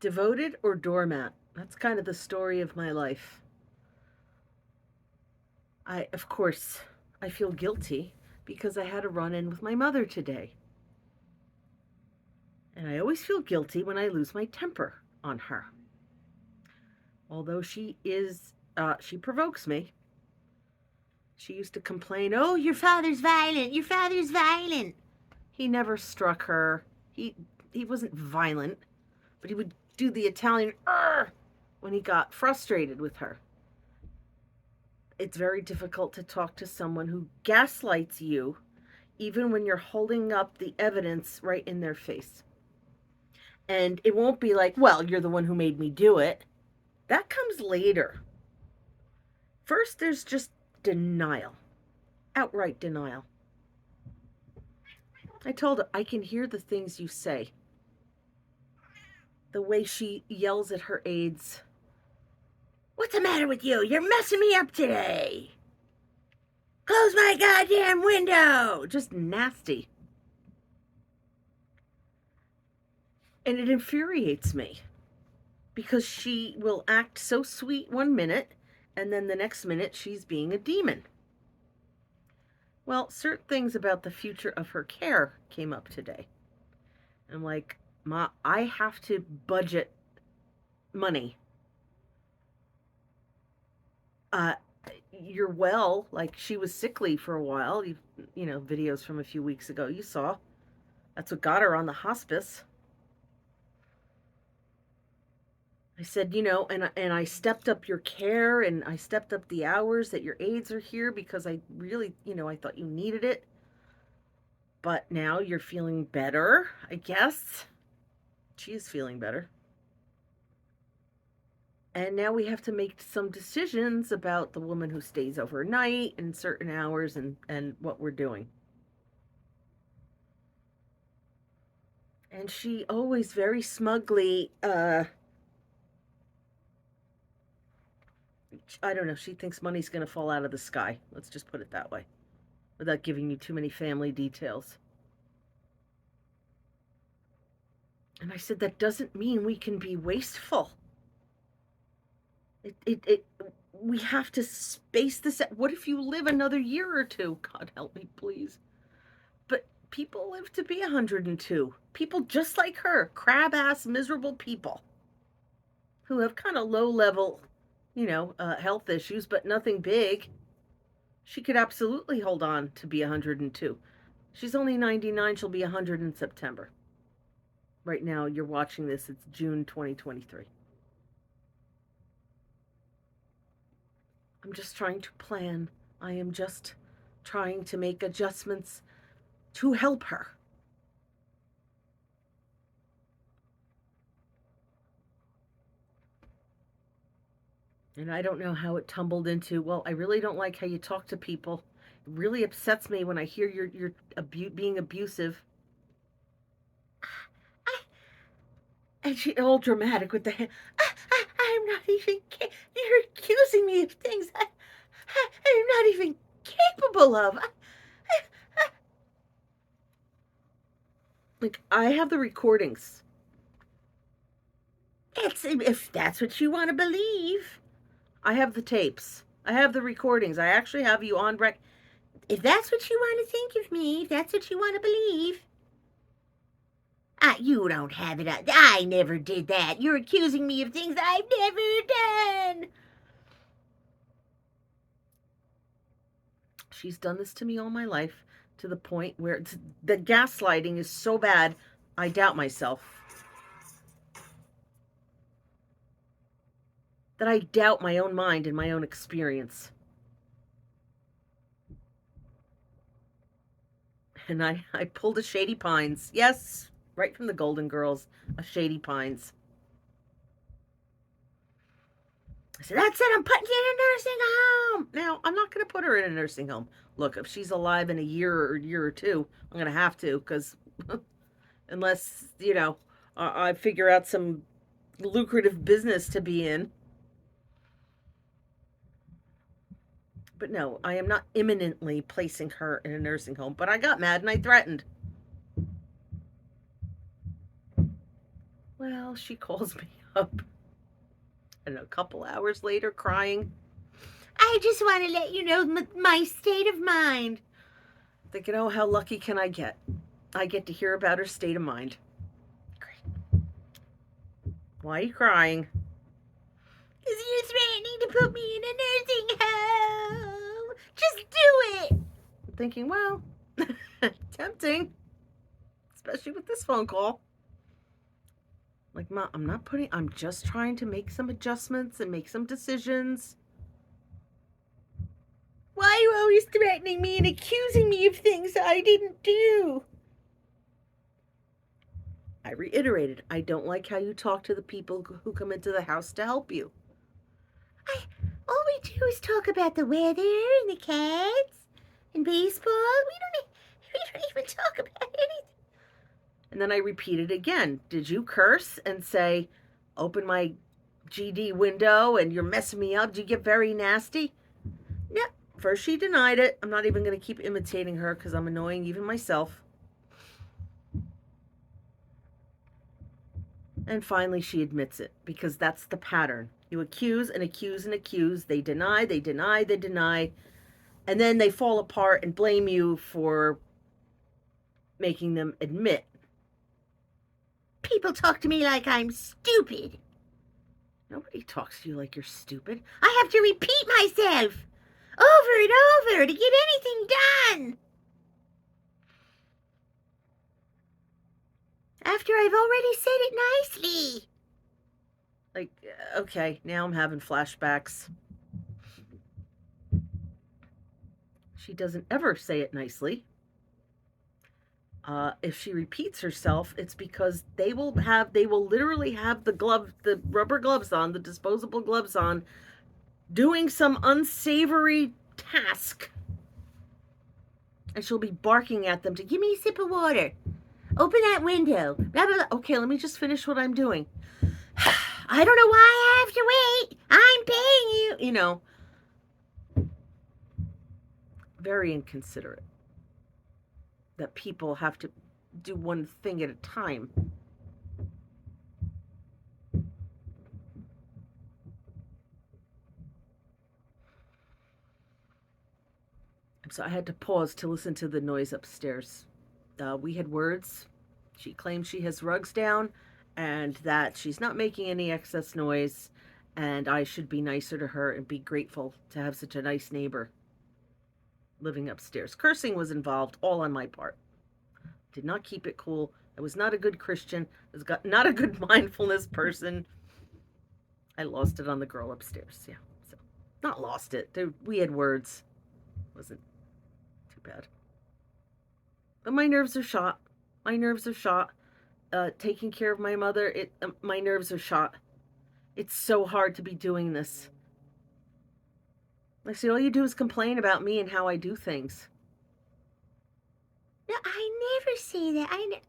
Devoted or doormat? That's kind of the story of my life. Of course, I feel guilty because I had a run-in with my mother today. And I always feel guilty when I lose my temper on her. Although she provokes me. She used to complain, "Oh, your father's violent. Your father's violent." He never struck her. He wasn't violent, but he would do the Italian when he got frustrated with her. It's very difficult to talk to someone who gaslights you, even when you're holding up the evidence right in their face. And it won't be like, "Well, you're the one who made me do it." That comes later. First, there's just denial, outright denial. I told her, "I can hear the things you say." The way she yells at her aides, "What's the matter with you? You're messing me up today. Close my goddamn window." Just nasty. And it infuriates me because she will act so sweet one minute and then the next minute she's being a demon. Well, certain things about the future of her care came up today. I'm like, "Ma, I have to budget money. Uh, you're well." Like, she was sickly for a while. You know, videos from a few weeks ago you saw. That's what got her on the hospice. I said, and I stepped up your care and I stepped up the hours that your aides are here because I really, I thought you needed it. But now you're feeling better, I guess. She is feeling better. And now we have to make some decisions about the woman who stays overnight and certain hours and what we're doing. And she always very smugly, I don't know, she thinks money's going to fall out of the sky. Let's just put it that way, without giving you too many family details. And I said, that doesn't mean we can be wasteful. We have to space this out. What if you live another year or two? God help me, please. But people live to be 102. People just like her, crab-ass, miserable people who have kind of low-level, health issues, but nothing big. She could absolutely hold on to be 102. She's only 99. She'll be 100 in September. Right now, you're watching this. It's June 2023. I'm just trying to plan. I am just trying to make adjustments to help her. And I don't know how it tumbled into, "Well, I really don't like how you talk to people. It really upsets me when I hear you're being abusive." And she all dramatic with the hand. I'm not even. You're accusing me of things I'm not even capable of. Like, I have the recordings. If that's what you want to believe. I have the tapes. I have the recordings. I actually have you on rec. If that's what you want to think of me, if that's what you want to believe. You don't have it. I never did that. You're accusing me of things I've never done. She's done this to me all my life, to the point where the gaslighting is so bad, I doubt myself. That I doubt my own mind and my own experience. And I pulled a Shady Pines. Yes, right from the Golden Girls, a Shady Pines. I said, "That's it, I'm putting you in a nursing home." Now, I'm not going to put her in a nursing home. Look, if she's alive in a year or two, I'm going to have to, because unless, I figure out some lucrative business to be in. But no, I am not imminently placing her in a nursing home. But I got mad and I threatened. Well, she calls me up, and a couple hours later, crying, I just want to let you know my state of mind. Thinking, oh, how lucky can I get? I get to hear about her state of mind. Great. Why are you crying? Because you're threatening to put me in a nursing home. Just do it. I'm thinking, well, tempting. Especially with this phone call. Like, Mom, I'm just trying to make some adjustments and make some decisions. Why are you always threatening me and accusing me of things I didn't do? I reiterated, I don't like how you talk to the people who come into the house to help you. All we do is talk about the weather and the cats and baseball. We don't even talk about anything. And then I repeated again. Did you curse and say, open my GD window and you're messing me up? Did you get very nasty? No. First she denied it. I'm not even going to keep imitating her because I'm annoying even myself. And finally she admits it because that's the pattern. You accuse and accuse and accuse. They deny, they deny, they deny. And then they fall apart and blame you for making them admit. People talk to me like I'm stupid. Nobody talks to you like you're stupid. I have to repeat myself over and over to get anything done. After I've already said it nicely. Like, okay, now I'm having flashbacks. She doesn't ever say it nicely. If she repeats herself, it's because they will literally have the rubber gloves on, the disposable gloves on, doing some unsavory task. And she'll be barking at them to give me a sip of water. Open that window. Blah, blah, blah. Okay, let me just finish what I'm doing. I don't know why I have to wait. I'm paying you. You know, very inconsiderate. That people have to do one thing at a time. So I had to pause to listen to the noise upstairs. We had words. She claims she has rugs down and that she's not making any excess noise, and I should be nicer to her and be grateful to have such a nice neighbor living upstairs. Cursing was involved, all on my part. Did not keep it cool. I was not a good Christian. I was not a good mindfulness person. I lost it on the girl upstairs. Yeah, so not lost it. We had words. Wasn't too bad. But my nerves are shot. My nerves are shot. Taking care of my mother, my nerves are shot. It's so hard to be doing this. I see, all you do is complain about me and how I do things. No, I never say that.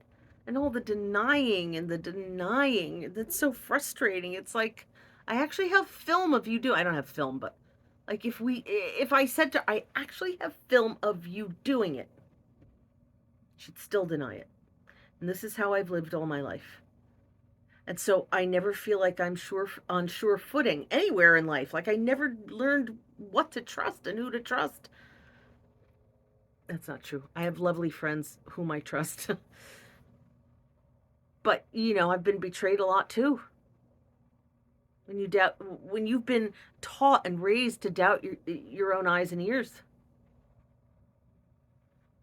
And all the denying and the denying. That's so frustrating. It's like, I actually have film of you do. I don't have film, but like if I said to her, I actually have film of you doing it, she'd still deny it. And this is how I've lived all my life. And so I never feel like I'm on sure footing anywhere in life. Like I never learned what to trust and who to trust. That's not true. I have lovely friends whom I trust. But, I've been betrayed a lot too. When you've been taught and raised to doubt your own eyes and ears.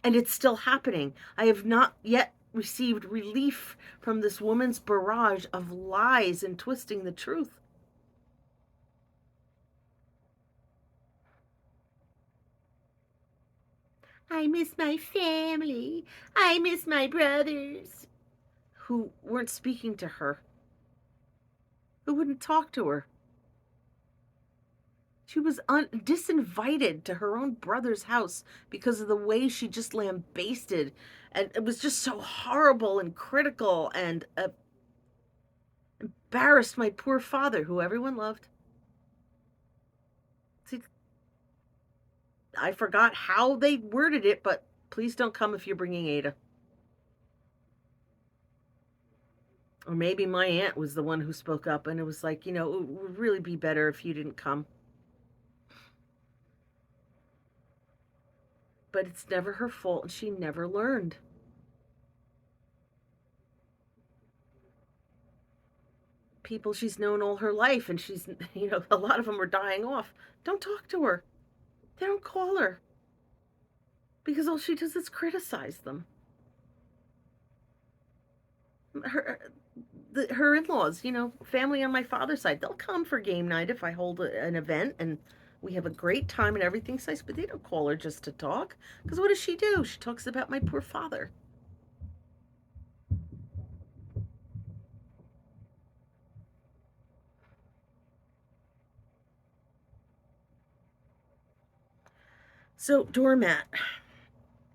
And it's still happening. I have not yet received relief from this woman's barrage of lies and twisting the truth. I miss my family. I miss my brothers. Who weren't speaking to her. Who wouldn't talk to her. She was disinvited to her own brother's house because of the way she just lambasted. And it was just so horrible and critical and embarrassed my poor father, who everyone loved. See, I forgot how they worded it, but please don't come if you're bringing Ada. Or maybe my aunt was the one who spoke up and it was like, it would really be better if you didn't come. But it's never her fault and she never learned. People she's known all her life and she's, a lot of them are dying off. Don't talk to her. They don't call her because all she does is criticize them. Her in-laws, family on my father's side, they'll come for game night if I hold an event and we have a great time and everything's nice, but they don't call her just to talk. Because what does she do? She talks about my poor father. So, doormat.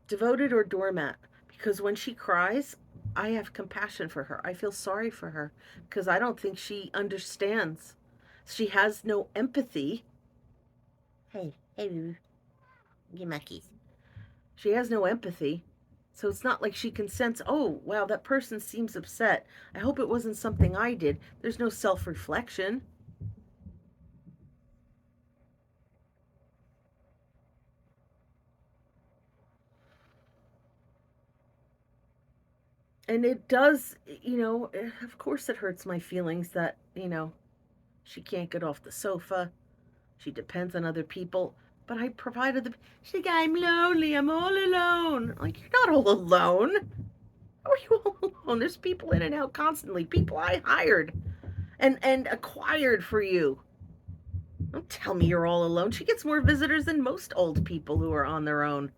Devoted or doormat? Because when she cries, I have compassion for her. I feel sorry for her because I don't think she understands. She has no empathy. Hey, baby, give my keys. She has no empathy. So it's not like she can sense, oh, wow, that person seems upset. I hope it wasn't something I did. There's no self reflection. And it does, of course it hurts my feelings that, she can't get off the sofa. She depends on other people. But I provided the. She's like, I'm lonely. I'm all alone. Like, you're not all alone. How are you all alone? There's people in and out constantly. People I hired and acquired for you. Don't tell me you're all alone. She gets more visitors than most old people who are on their own.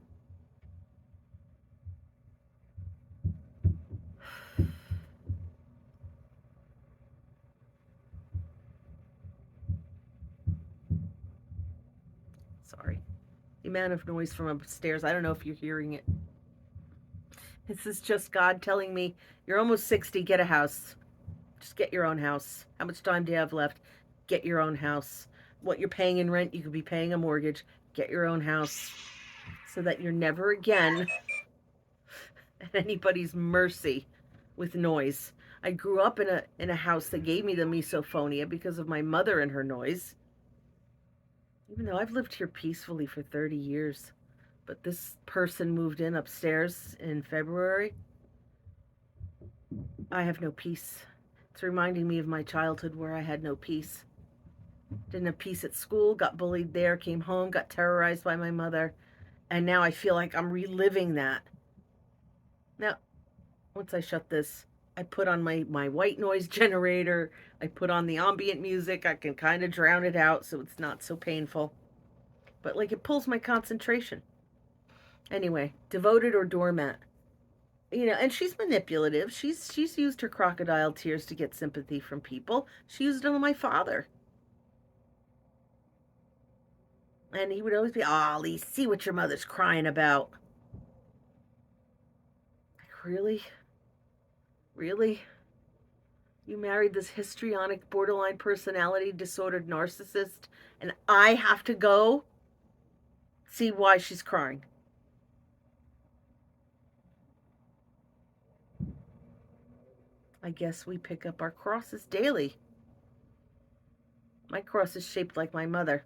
Sorry. The amount of noise from upstairs. I don't know if you're hearing it. This is just God telling me, you're almost 60, get a house. Just get your own house. How much time do you have left? Get your own house. What you're paying in rent, you could be paying a mortgage. Get your own house so that you're never again at anybody's mercy with noise. I grew up in a house that gave me the misophonia because of my mother and her noise. Even though I've lived here peacefully for 30 years. But this person moved in upstairs in February. I have no peace. It's reminding me of my childhood where I had no peace. Didn't have peace at school, got bullied there, came home, got terrorized by my mother, and now I feel like I'm reliving that. Now, once I shut this, I put on my white noise generator, I put on the ambient music, I can kind of drown it out so it's not so painful. But like it pulls my concentration. Anyway, devoted or doormat. And she's manipulative. She's used her crocodile tears to get sympathy from people. She used it on my father. And he would always be, Ollie, see what your mother's crying about. Like, really? Really? You married this histrionic, borderline personality disordered narcissist, and I have to go see why she's crying. I guess we pick up our crosses daily. My cross is shaped like my mother.